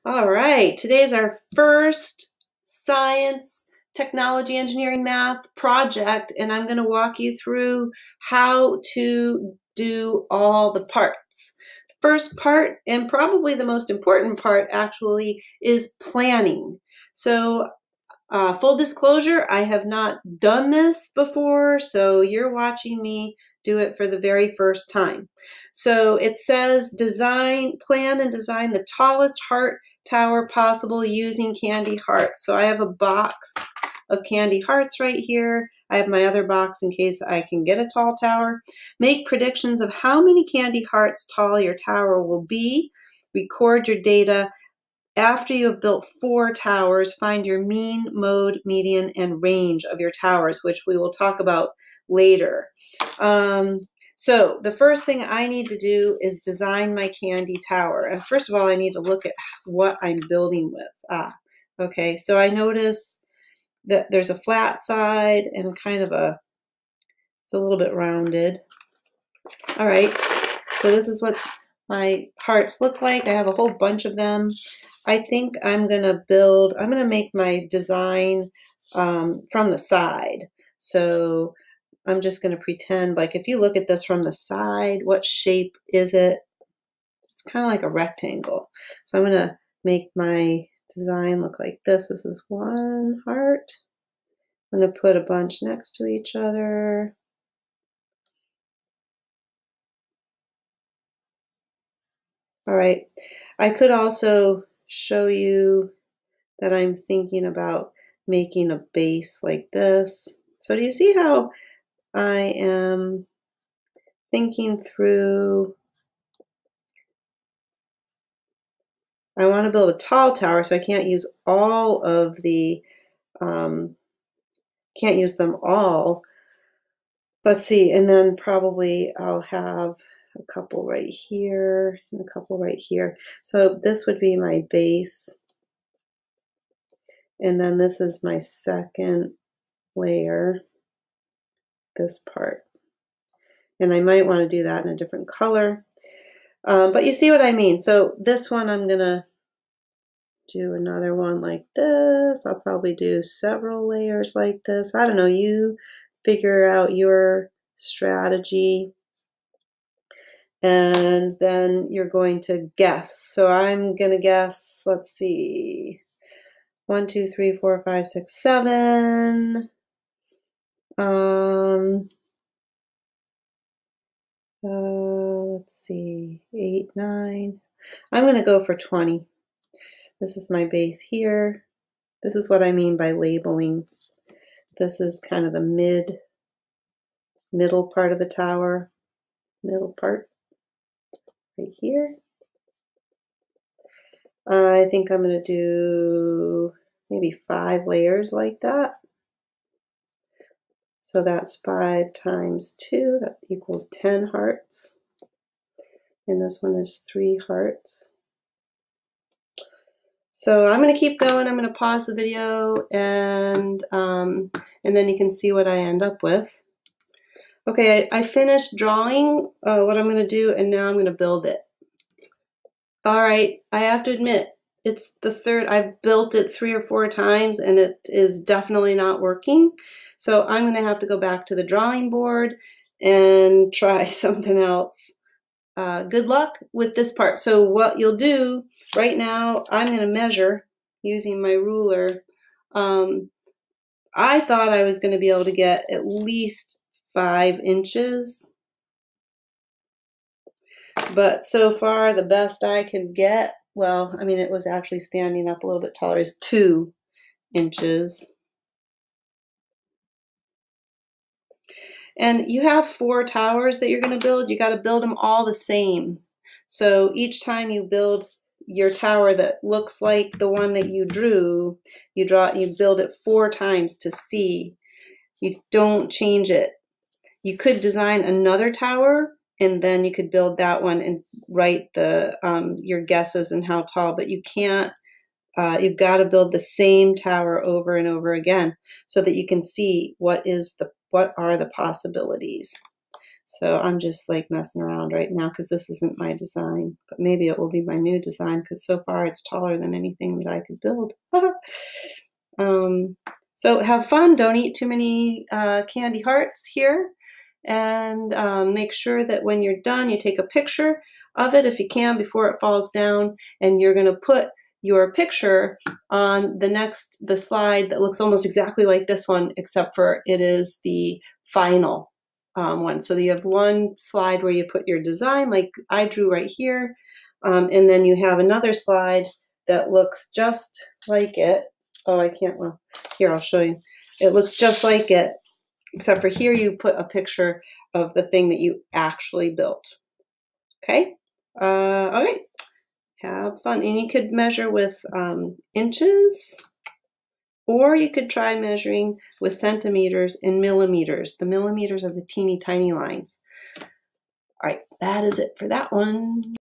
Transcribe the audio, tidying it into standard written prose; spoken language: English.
All right, today is our first science, technology, engineering, math project, and I'm going to walk you through how to do all the parts. The first part, and probably the most important part actually, is planning. So full disclosure, I have not done this before, so you're watching me do it for the very first time. So it says plan and design the tallest heart tower possible using candy hearts. So I have a box of candy hearts right here. I have my other box in case I can get a tall tower. Make predictions of how many candy hearts tall your tower will be. Record your data. After you have built 4 towers, find your mean, mode, median, and range of your towers, which we will talk about later. So the first thing I need to do is design my candy tower. And first of all, I need to look at what I'm building with. Okay, so I notice that there's a flat side and kind of it's a little bit rounded. All right, so this is what my hearts look like. I have a whole bunch of them. I think I'm going to make my design from the side. So I'm just going to pretend like if you look at this from the side, what shape is it? It's kind of like a rectangle. So I'm going to make my design look like this. This is one heart. I'm going to put a bunch next to each other. All right. I could also show you that I'm thinking about making a base like this. So do you see how I am thinking through? I want to build a tall tower, so I can't use all of the, can't use them all. Let's see, and then probably I'll have a couple right here and a couple right here. So this would be my base. And then this is my second layer, this part. And I might want to do that in a different color. But you see what I mean. So this one, I'm going to do another one like this. I'll probably do several layers like this. I don't know. You figure out your strategy. And then you're going to guess. So I'm going to guess, let's see, 1, 2, 3, 4, 5, 6, 7. Let's see, 8, 9. I'm going to go for 20. This is my base here. This is what I mean by labeling. This is kind of the middle part of the tower. Middle part right here. I think I'm going to do maybe 5 layers like that. So that's 5 times 2, that equals 10 hearts. And this one is 3 hearts. So I'm going to keep going. I'm going to pause the video and then you can see what I end up with. Okay, I finished drawing what I'm going to do, and now I'm going to build it. All right, I have to admit, it's the third. I've built it 3 or 4 times, and it is definitely not working. So I'm going to have to go back to the drawing board and try something else. Good luck with this part. So what you'll do right now, I'm going to measure using my ruler. I thought I was going to be able to get at least 5 inches. But so far, the best I could get, well, I mean, it was actually standing up a little bit taller, is 2 inches. And you have 4 towers that you're going to build. You got to build them all the same. So each time you build your tower that looks like the one that you drew, you build it 4 times to see. You don't change it. You could design another tower, and then you could build that one and write the your guesses and how tall, but you can't. You've got to build the same tower over and over again so that you can see what are the possibilities. So I'm just like messing around right now because this isn't my design, but maybe it will be my new design because so far it's taller than anything that I could build. So have fun. Don't eat too many candy hearts here. And make sure that when you're done, you take a picture of it if you can before it falls down. And you're going to put your picture on the slide that looks almost exactly like this one, except for it is the final one. So you have one slide where you put your design like I drew right here. And then you have another slide that looks just like it. Oh, I can't. Well, here, I'll show you. It looks just like it, except for here you put a picture of the thing that you actually built. Okay? Okay. Have fun. And you could measure with inches, or you could try measuring with centimeters and millimeters. The millimeters are the teeny tiny lines. All right, that is it for that one.